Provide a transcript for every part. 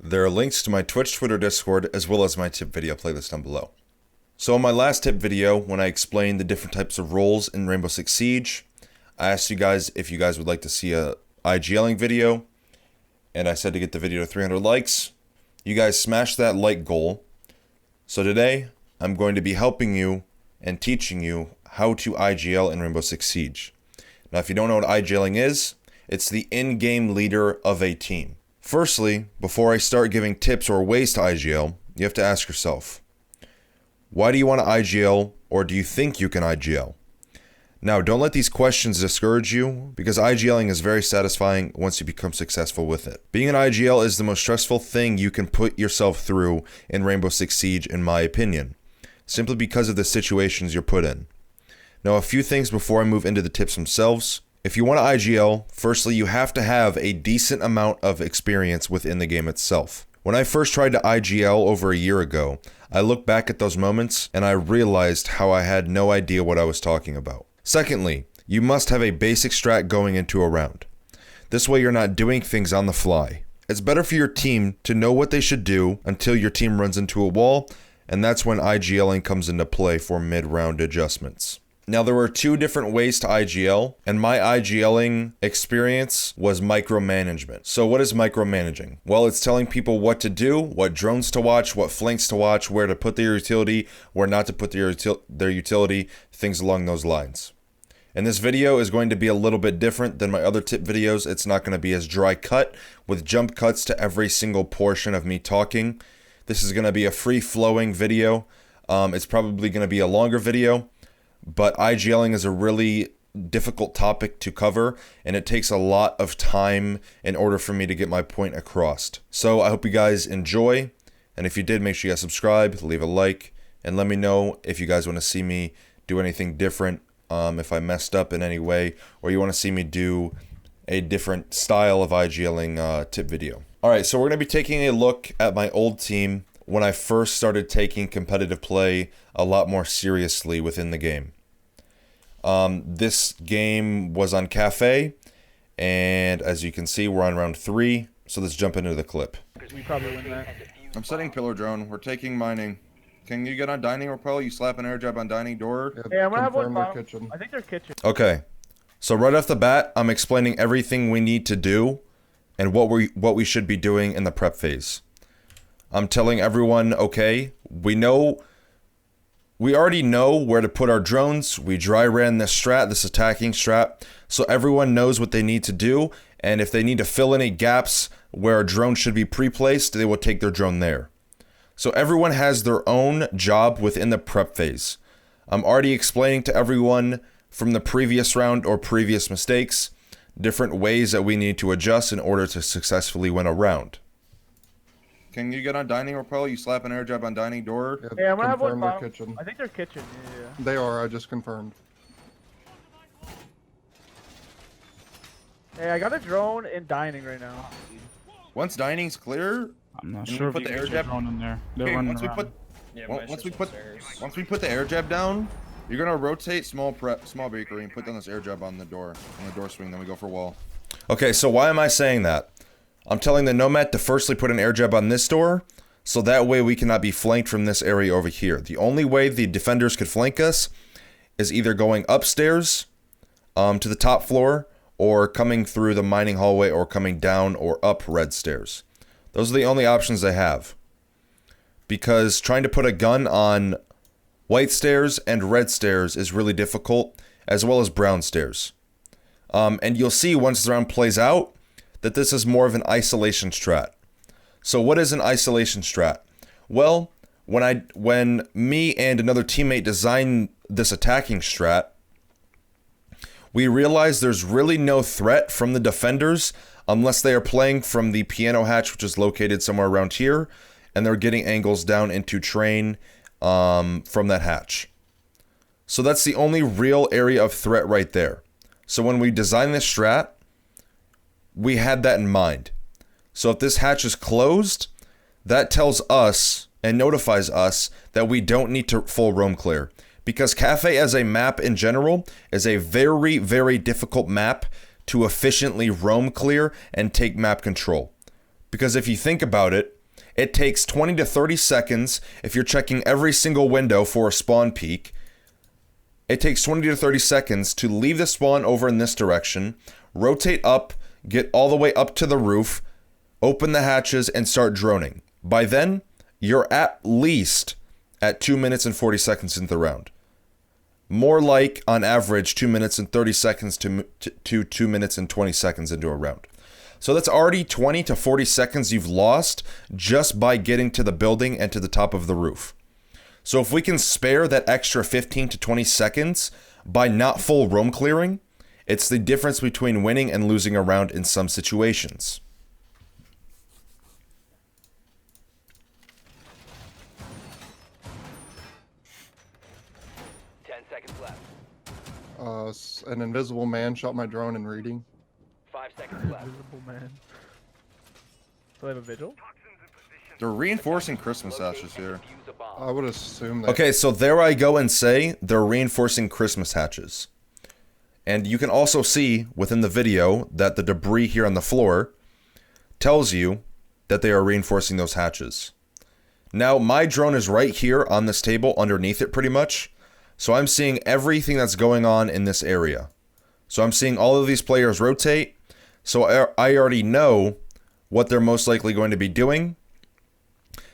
There are links to my Twitch, Twitter, Discord, as well as my tip video playlist down below. So in my last tip video, when I explained the different types of roles in Rainbow Six Siege, I asked you guys if you guys would like to see a IGLing video, and I said to get the video to 300 likes. You guys smashed that like goal. So today, I'm going to be helping you and teaching you how to IGL in Rainbow Six Siege. Now, if you don't know what IGLing is, it's the in-game leader of a team. Firstly, before I start giving tips or ways to IGL, you have to ask yourself, why do you want to IGL, or do you think you can IGL? Now, don't let these questions discourage you, because IGLing is very satisfying once you become successful with it. Being an IGL is the most stressful thing you can put yourself through in Rainbow Six Siege, in my opinion, simply because of the situations you're put in. Now, a few things before I move into the tips themselves. If you want to IGL, firstly, you have to have a decent amount of experience within the game itself. When I first tried to IGL over a year ago, I look back at those moments and I realized how I had no idea what I was talking about. Secondly, you must have a basic strat going into a round. This way you're not doing things on the fly. It's better for your team to know what they should do until your team runs into a wall, and that's when IGLing comes into play for mid-round adjustments. Now, there were two different ways to IGL, and my IGLing experience was micromanagement. So what is micromanaging? Well, it's telling people what to do, what drones to watch, what flanks to watch, where to put their utility, where not to put their utility, things along those lines. And this video is going to be a little bit different than my other tip videos. It's not going to be as dry cut with jump cuts to every single portion of me talking. This is going to be a free-flowing video. It's probably going to be a longer video. But IGLing is a really difficult topic to cover, and it takes a lot of time in order for me to get my point across. So I hope you guys enjoy, and if you did, make sure you guys subscribe, leave a like, and let me know if you guys want to see me do anything different, if I messed up in any way, or you want to see me do a different style of IGLing tip video. Alright, so we're going to be taking a look at my old team when I first started taking competitive play a lot more seriously within the game. This game was on Cafe, and as you can see, we're on round 3, so let's jump into the clip. We probably win that. I'm setting pillar drone. We're taking mining. Can you get on dining rappel? You slap an air jab on dining door? Yeah, I'm gonna have one bomb. I think they're kitchen. Okay, so right off the bat, I'm explaining everything we need to do and what we should be doing in the prep phase. I'm telling everyone, okay, we already know where to put our drones. We dry ran this strat, this attacking strat, so everyone knows what they need to do, and if they need to fill any gaps where a drone should be pre-placed, they will take their drone there. So everyone has their own job within the prep phase. I'm already explaining to everyone from the previous round or previous mistakes, different ways that we need to adjust in order to successfully win a round. Can you get on dining rappel? You slap an air jab on dining door? Yeah, I'm gonna have one bomb. Kitchen. I think they're kitchen. Yeah. They are, I just confirmed. Hey, I got a drone in dining right now. Once dining's clear, I'm not and sure we put if the you air get jab your drone in there. They're okay, running once we around. once we put the air jab down, you're gonna rotate small bakery and put down this air jab on the door swing, then we go for wall. Okay, so why am I saying that? I'm telling the Nomad to firstly put an air jab on this door, so that way we cannot be flanked from this area over here. The only way the defenders could flank us is either going upstairs to the top floor, or coming through the mining hallway, or coming down or up red stairs. Those are the only options they have. Because trying to put a gun on white stairs and red stairs is really difficult, as well as brown stairs. And you'll see once the round plays out that this is more of an isolation strat. So what is an isolation strat? Well, when me and another teammate designed this attacking strat, we realized there's really no threat from the defenders unless they are playing from the piano hatch, which is located somewhere around here, and they're getting angles down into train from that hatch. So that's the only real area of threat right there. So when we designed this strat, we had that in mind. So if this hatch is closed, that tells us and notifies us that we don't need to full roam clear. Because Cafe as a map in general is a very, very difficult map to efficiently roam clear and take map control. Because if you think about it, It takes 20 to 30 seconds if you're checking every single window for a spawn peek. It takes 20 to 30 seconds to leave the spawn over in this direction, rotate up, get all the way up to the roof, open the hatches, and start droning. By then, you're at least at 2 minutes and 40 seconds into the round. More like, on average, 2 minutes and 30 seconds to 2 minutes and 20 seconds into a round. So that's already 20 to 40 seconds you've lost just by getting to the building and to the top of the roof. So if we can spare that extra 15 to 20 seconds by not full roam clearing, it's the difference between winning and losing a round in some situations. An invisible man shot my drone in reading. 5 seconds left. Invisible man. Do they have a vigil? They're reinforcing Christmas hatches here. I would assume that. Okay, so there I go and say they're reinforcing Christmas hatches. And you can also see within the video that the debris here on the floor tells you that they are reinforcing those hatches. Now, my drone is right here on this table underneath it pretty much. So I'm seeing everything that's going on in this area. So I'm seeing all of these players rotate. So I already know what they're most likely going to be doing.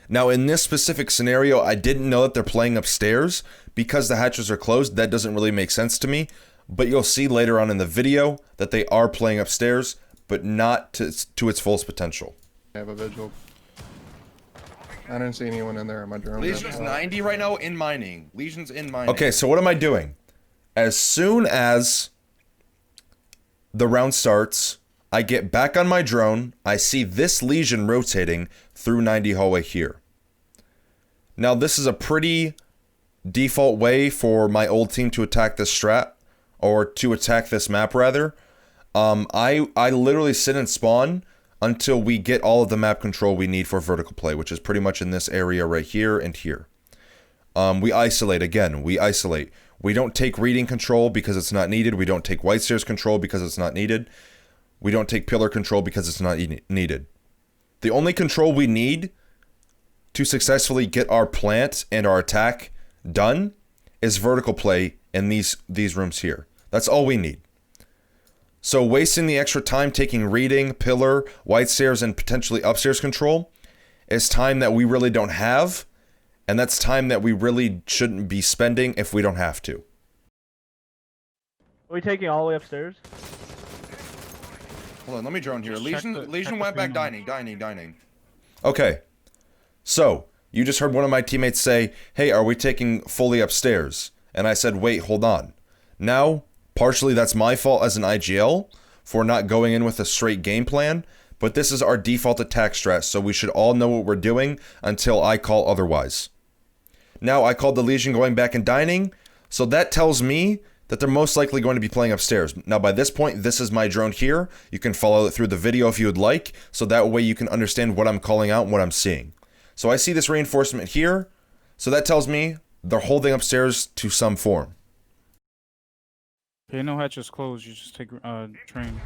Now, in this specific scenario, I didn't know that they're playing upstairs because the hatches are closed. That doesn't really make sense to me. But you'll see later on in the video that they are playing upstairs, but not to its fullest potential. I have a vigil. I didn't see anyone in there on my drone. Legion's 90 right now in mining. Legion's in mining. Okay, so what am I doing? As soon as the round starts, I get back on my drone. I see this Legion rotating through 90 hallway here. Now, this is a pretty default way for my old team to attack this strat, or to attack this map, rather. I literally sit and spawn until we get all of the map control we need for vertical play, which is pretty much in this area right here and here. We isolate again. We isolate. We don't take reading control because it's not needed. We don't take white stairs control because it's not needed. We don't take pillar control because it's not needed. The only control we need to successfully get our plant and our attack done is vertical play in these rooms here. That's all we need. So wasting the extra time taking reading, pillar, white stairs, and potentially upstairs control is time that we really don't have, and that's time that we really shouldn't be spending if we don't have to. Are we taking all the way upstairs? Hold on, let me drone here. Legion went back dining. Okay. So, you just heard one of my teammates say, hey, are we taking fully upstairs? And I said, wait, hold on. Now, partially that's my fault as an IGL for not going in with a straight game plan, but this is our default attack strat, so we should all know what we're doing until I call otherwise. Now, I called the Legion going back and dining, so that tells me that they're most likely going to be playing upstairs. Now, by this point, this is my drone here. You can follow it through the video if you would like, so that way you can understand what I'm calling out and what I'm seeing. So I see this reinforcement here, so that tells me they're holding upstairs to some form. Okay, no hatches closed. You just take train.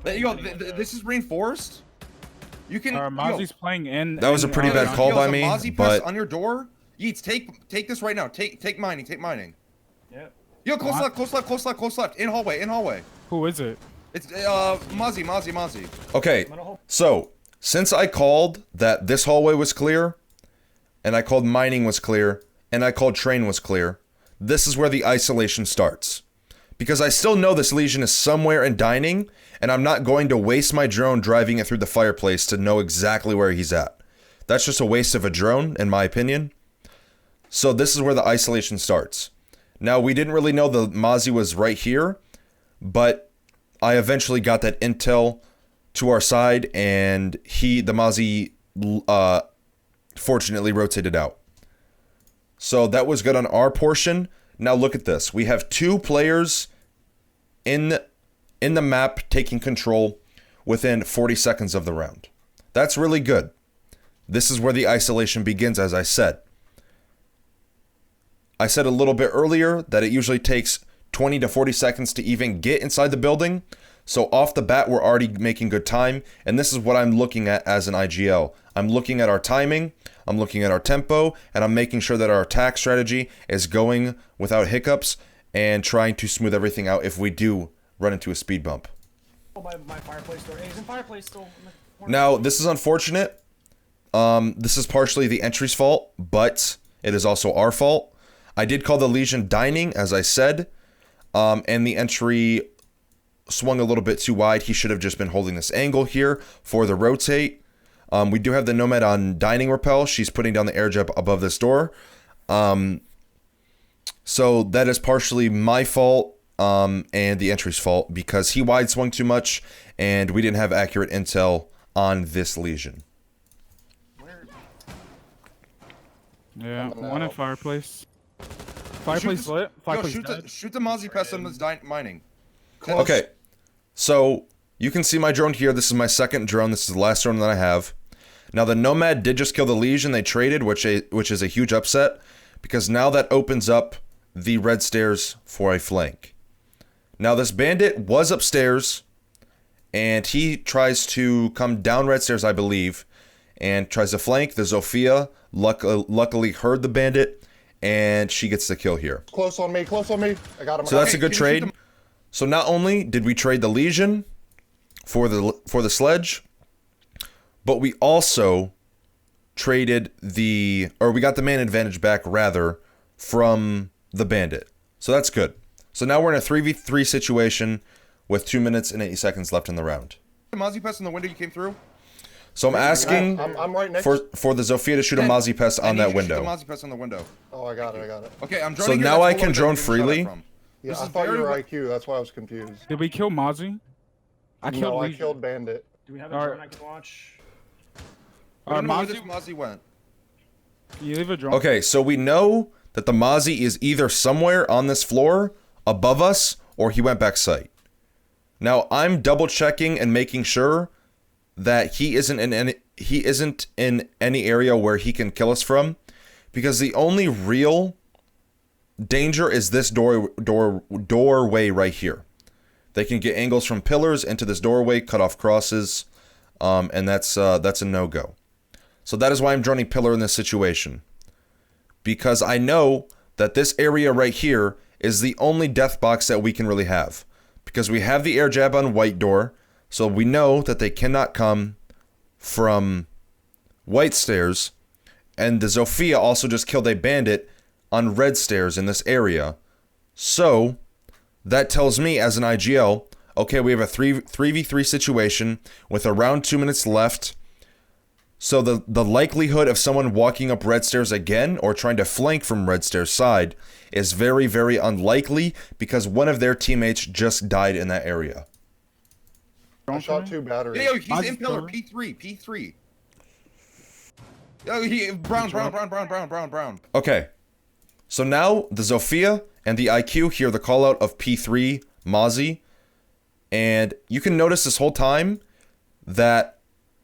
Yo, this is reinforced? You can... Mozzie's playing in... That was a pretty bad call by me, Mozzie but... press on your door? Yeats, take this right now. Take mining, Yeah. Yo, close left. In hallway. Who is it? It's, Mozzie. Okay, so, since I called that this hallway was clear, and I called mining was clear, and I called train was clear, this is where the isolation starts. Because I still know this Legion is somewhere in dining, and I'm not going to waste my drone driving it through the fireplace to know exactly where he's at. That's just a waste of a drone, in my opinion. So this is where the isolation starts. Now, we didn't really know the Mozzie was right here, but I eventually got that intel to our side, and the Mozzie, fortunately rotated out. So that was good on our portion. Now look at this. We have 2 players in the map taking control within 40 seconds of the round. That's really good. This is where the isolation begins, as I said. I said a little bit earlier that it usually takes 20 to 40 seconds to even get inside the building. So off the bat, we're already making good time, and this is what I'm looking at as an IGL. I'm looking at our timing, I'm looking at our tempo, and I'm making sure that our attack strategy is going without hiccups and trying to smooth everything out if we do run into a speed bump. My fireplace door. Hey, he's in fireplace still. Now, this is unfortunate. This is partially the entry's fault, but it is also our fault. I did call the Legion dining, as I said, and the entry swung a little bit too wide. He should have just been holding this angle here for the rotate. We do have the Nomad on dining rappel. She's putting down the air jab above this door. So that is partially my fault and the entry's fault because he wide swung too much and we didn't have accurate intel on this Legion. Yeah, one in fireplace. Fireplace lit. Fireplace dead. Shoot the Mozzie pest on this mining. Okay, so you can see my drone here. This is my second drone. This is the last drone that I have. Now the Nomad did just kill the Legion. They traded, which is a huge upset because now that opens up the red stairs for a flank. Now this bandit was upstairs and he tries to come down red stairs, I believe, and tries to flank. The Zofia luckily heard the bandit and she gets the kill here. Close on me, close on me. I got him. So that's a good trade. So not only did we trade the Legion for the sledge, but we also traded we got the man advantage back rather from the bandit. So that's good. So now we're in a 3v3 situation with 2 minutes and 80 seconds left in the round. The Mozzie pest in the window you came through? So I'm asking I'm right next for the Zofia to shoot a Mozzie pest on that window. Shoot the Mozzie pest on the window. Oh, I got it. Okay, I'm So droning. now I can drone freely. Yeah, I thought you were IQ. That's why I was confused. Did we kill Mozzie? I killed No, I Legion. killed Bandit. Do we have a drone I can watch? I don't know where Mozzie, this Mozzie went. can you leave a drone? Okay, so we know that the Mozzie is either somewhere on this floor above us or he went back sight. Now I'm double checking and making sure that he isn't in any area where he can kill us from, because the only real danger is this doorway right here. They can get angles from pillars into this doorway, cut off crosses, and that's a no-go. So that is why I'm droning pillar in this situation, because I know that this area right here is the only death box that we can really have, because we have the air jab on white door, so we know that they cannot come from white stairs, and the Zofia also just killed a bandit on red stairs in this area. So that tells me as an IGL, okay, we have a 3v3 situation with around 2 minutes left. So the likelihood of someone walking up red stairs again or trying to flank from red stairs side is very, very unlikely because one of their teammates just died in that area. I shot 2 batteries. Yo, he's in pillar. P3. Yo, brown. Okay. So now the Zofia and the IQ hear the call out of P3 Mozzie, and you can notice this whole time that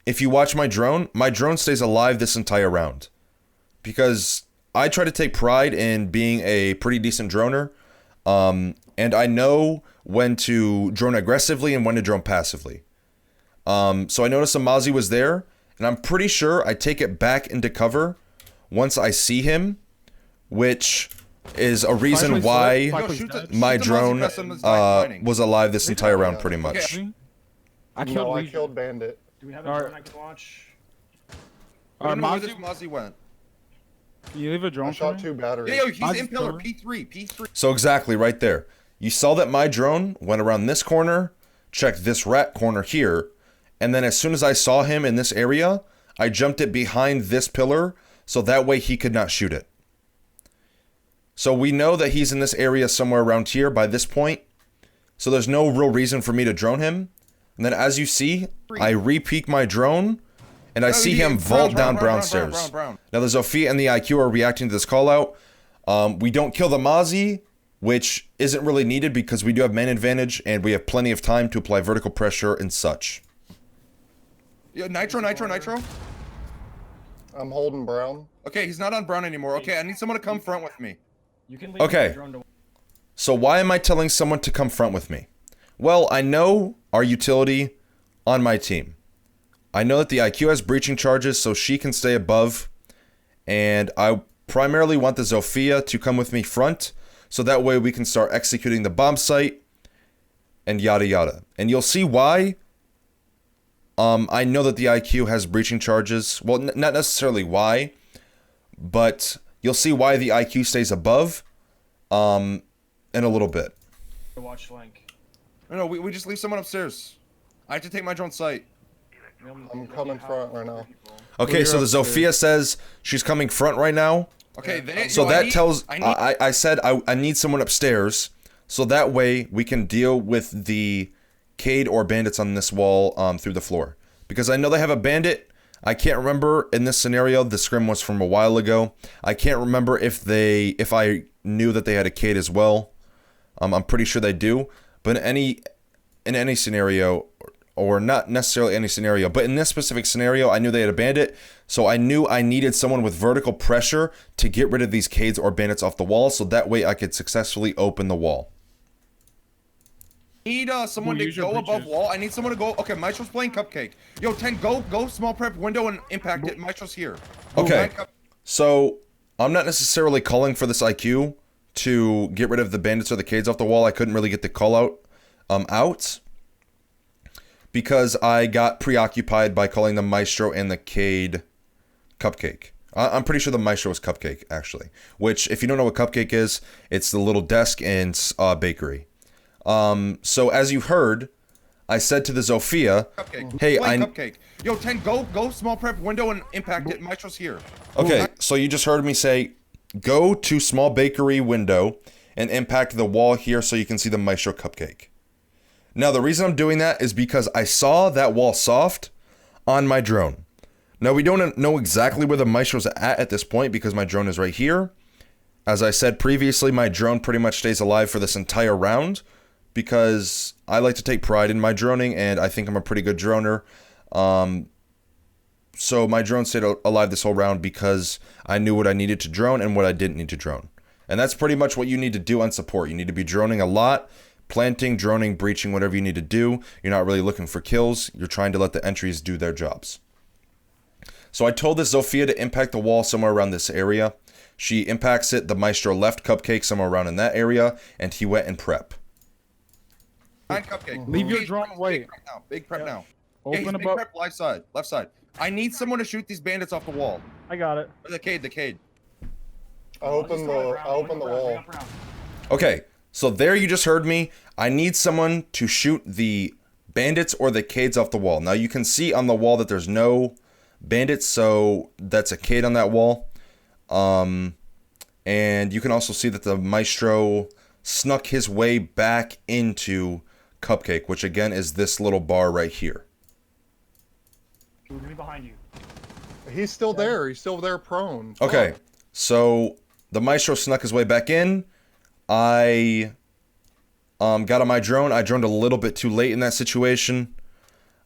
if you watch my drone stays alive this entire round, because I try to take pride in being a pretty decent droner, and I know when to drone aggressively and when to drone passively. So I noticed a Mozzie was there, and I'm pretty sure I take it back into cover once I see him, which is a reason why my drone was alive this entire round pretty much. I killed Bandit. Do we have a drone I can watch? I don't know where this Mozzie went. Can you leave a drone? I shot 2 batteries. Yo, he's in pillar. P3. So exactly right there. You saw that my drone went around this corner, checked this rat corner here, and then as soon as I saw him in this area, I jumped it behind this pillar so that way he could not shoot it. So we know that he's in this area somewhere around here by this point, so there's no real reason for me to drone him. And then as you see, I re-peek my drone, and I see him vault down brown stairs. Now the Zofia and the IQ are reacting to this call out. We don't kill the Mozzie, which isn't really needed because we do have man advantage and we have plenty of time to apply vertical pressure and such. Yeah, nitro. I'm holding brown. Okay, he's not on brown anymore. Okay, I need someone to come front with me. You can leave Okay. the drone to... So why am I telling someone to come front with me? Well, I know our utility on my team. I know that the IQ has breaching charges, so she can stay above. And I primarily want the Zofia to come with me front, so that way we can start executing the bomb site and yada yada. And you'll see why. I know that the IQ has breaching charges. Well, not necessarily why, but you'll see why the IQ stays above in a little bit. Watch link. No, we just leave someone upstairs. I have to take my drone site. I'm coming front right now. Okay, so the Zofia says she's coming front right now. Okay, So yo, that tells I I said I need someone upstairs, so that way we can deal with the Cade or bandits on this wall through the floor. Because I know they have a bandit. I can't remember in this scenario. The scrim was from a while ago. I can't remember if I knew that they had a Cade as well. I'm pretty sure they do. But in any scenario, or not necessarily any scenario, but in this specific scenario, I knew they had a bandit, so I knew I needed someone with vertical pressure to get rid of these Cades or bandits off the wall, so that way I could successfully open the wall. need someone to use your go above breaches. wall. I need someone to go. Okay, Maestro's playing Cupcake. Yo, 10, go small prep window and impact it. Maestro's here. Okay, Cup- so I'm not necessarily calling for this IQ to get rid of the bandits or the Cades off the wall. I couldn't really get the call out because I got preoccupied by calling the Maestro and the Cade Cupcake. I'm pretty sure the Maestro is Cupcake, actually. Which, if you don't know what Cupcake is, it's the little desk in bakery. So as you heard, I said to the Zofia, Cupcake. hey, Playing Cupcake. Yo, 10, go small prep window and impact it. Maestro's here. Okay, so you just heard me say, go to small bakery window and impact the wall here so you can see the Maestro Cupcake. Now, the reason I'm doing that is because I saw that wall soft on my drone. Now, we don't know exactly where the Maestro's at this point because my drone is right here. As I said previously, my drone pretty much stays alive for this entire round because I like to take pride in my droning and I think I'm a pretty good droner. So my drone stayed alive this whole round because I knew what I needed to drone and what I didn't need to drone. And that's pretty much what you need to do on support. You need to be droning a lot, planting, droning, breaching, whatever you need to do. You're not really looking for kills. You're trying to let the entries do their jobs. So I told this Zofia to impact the wall somewhere around this area. She impacts it. The Maestro left Cupcake somewhere around in that area, and he went in prep. Cupcake. Leave your Big drone prep, away. Big prep now. Big prep now. Open He's the big boat. prep left side. I need someone to shoot these bandits off the wall. I got it. The Cade. I opened the wall. Okay, so there you just heard me. I need someone to shoot the bandits or the Cades off the wall. Now you can see on the wall that there's no bandits, so that's a Cade on that wall. And you can also see that the Maestro snuck his way back into Cupcake, which again is this little bar right here. We're gonna be behind you. He's still there. He's still there prone. Okay, so the Maestro snuck his way back in. I got on my drone. I droned a little bit too late in that situation.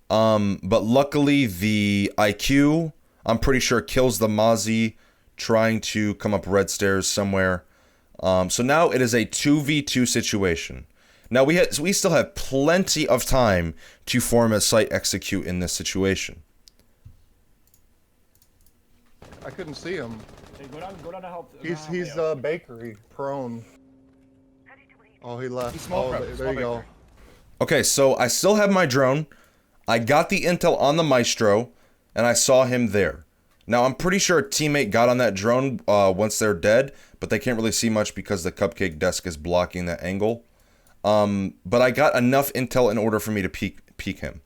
But luckily the IQ, I'm pretty sure, kills the Mozzie trying to come up red stairs somewhere. So now it is a 2v2 situation. Now we still have plenty of time to form a site execute in this situation. I couldn't see him. Hey, go down to help. He's bakery prone. Oh, he left. He's small Oh, prep, there small you go. bakery. Okay, so I still have my drone. I got the intel on the Maestro, and I saw him there. Now, I'm pretty sure a teammate got on that drone once they're dead, but they can't really see much because the Cupcake desk is blocking that angle. But I got enough intel in order for me to peek him.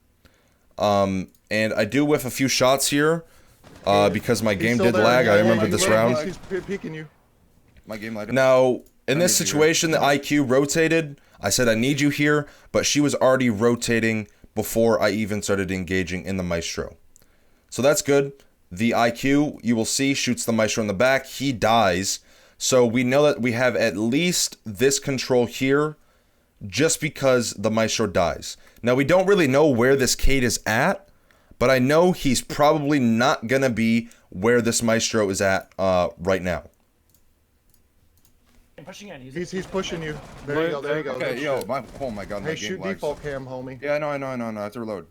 And I do whiff a few shots here because my game He's still did there. lag. I Yeah, remember he's this there. round. He's peeking you. My game lighter. Now, in I this need you situation, the IQ rotated. I said, I need you here, but she was already rotating before I even started engaging in the Maestro. So that's good. The IQ, you will see, shoots the Maestro in the back. He dies. So we know that we have at least this control here just because the Maestro dies. Now, we don't really know where this Cade is at, but I know he's probably not going to be where this Maestro is at right now. pushing in. He's pushing you. There you go. There you go. Okay, Good yo, shit. oh my god, my Hey, game shoot lags. default cam, homie. Yeah, I know. I have to reload.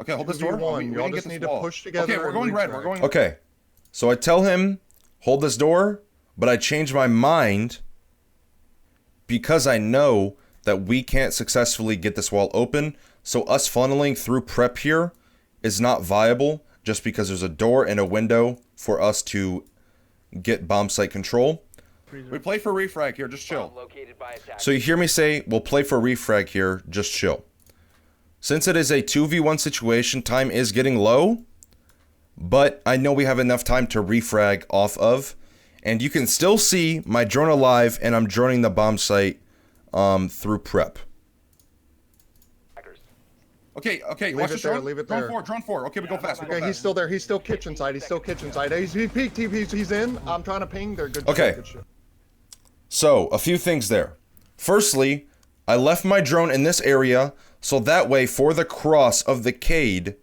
Okay, hold this door. 2v1. We Y'all didn't just get need this to wall. push together Okay, we're and going red. We're refrag. going. Okay, so I tell him, hold this door, but I change my mind because I know that we can't successfully get this wall open. So us funneling through prep here is not viable just because there's a door and a window for us to get bomb site control. We play for refrag here. Just chill. Bomb located by attack. So you hear me say, we'll play for refrag here, just chill. Since it is a 2v1 situation, time is getting low, but I know we have enough time to refrag off of, and you can still see my drone alive, and I'm droning the bomb site through prep. Okay, Leave watch it the there, drone. leave it Drone there. 4, drone 4. Okay, we go fast. We go Okay, he's fast. still there. He's still kitchen side. He's still kitchen side. He peeked. He's in. I'm trying to ping. They're good. Okay. Shit, good shit. So, a few things there. Firstly, I left my drone in this area, so that way, for the cross of the Cade,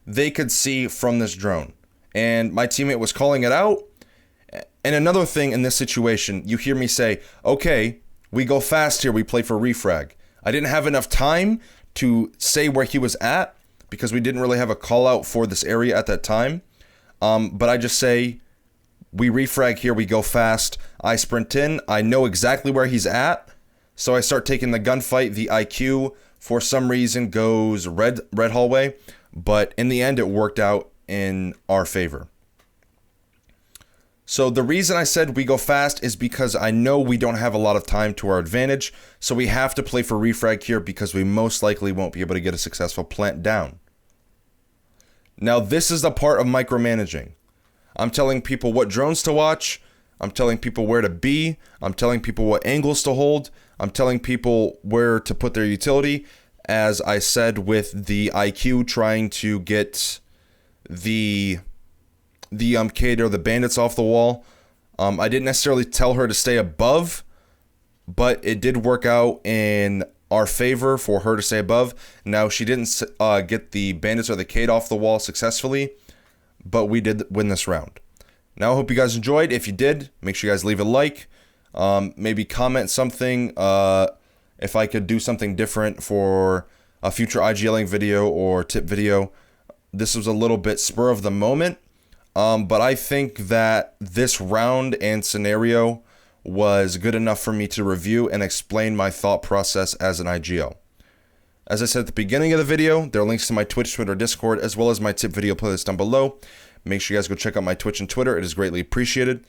they could see from this drone. And my teammate was calling it out. And another thing in this situation, you hear me say, okay, we go fast here, we play for refrag. I didn't have enough time to say where he was at, because we didn't really have a call out for this area at that time. But I just say, we refrag here, we go fast. I sprint in, I know exactly where he's at. So I start taking the gunfight. The IQ, for some reason, goes red hallway. But in the end, it worked out in our favor. So the reason I said we go fast is because I know we don't have a lot of time to our advantage. So we have to play for refrag here because we most likely won't be able to get a successful plant down. Now this is the part of micromanaging. I'm telling people what drones to watch. I'm telling people where to be. I'm telling people what angles to hold. I'm telling people where to put their utility. As I said with the IQ trying to get the Cade or the bandits off the wall. I didn't necessarily tell her to stay above, but it did work out in our favor for her to stay above. Now, she didn't get the bandits or the Cade off the wall successfully, but we did win this round. Now, I hope you guys enjoyed. If you did, make sure you guys leave a like. Maybe comment something if I could do something different for a future IGLing video or tip video. This was a little bit spur of the moment. But I think that this round and scenario was good enough for me to review and explain my thought process as an IGL. As I said at the beginning of the video, there are links to my Twitch, Twitter, Discord, as well as my tip video playlist down below. Make sure you guys go check out my Twitch and Twitter. It is greatly appreciated.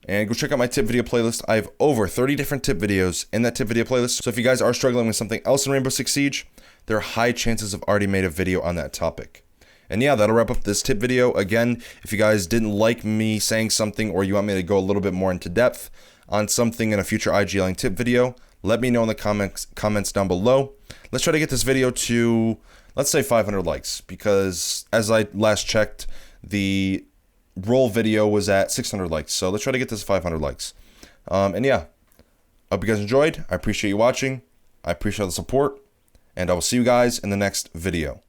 And go check out my tip video playlist. I have over 30 different tip videos in that tip video playlist. So if you guys are struggling with something else in Rainbow Six Siege, there are high chances I've already made a video on that topic. And yeah, that'll wrap up this tip video. Again, if you guys didn't like me saying something or you want me to go a little bit more into depth on something in a future IGLing tip video, let me know in the comments down below. Let's try to get this video to, let's say 500 likes, because as I last checked, the roll video was at 600 likes. So let's try to get this 500 likes. And yeah, I hope you guys enjoyed. I appreciate you watching. I appreciate the support. And I will see you guys in the next video.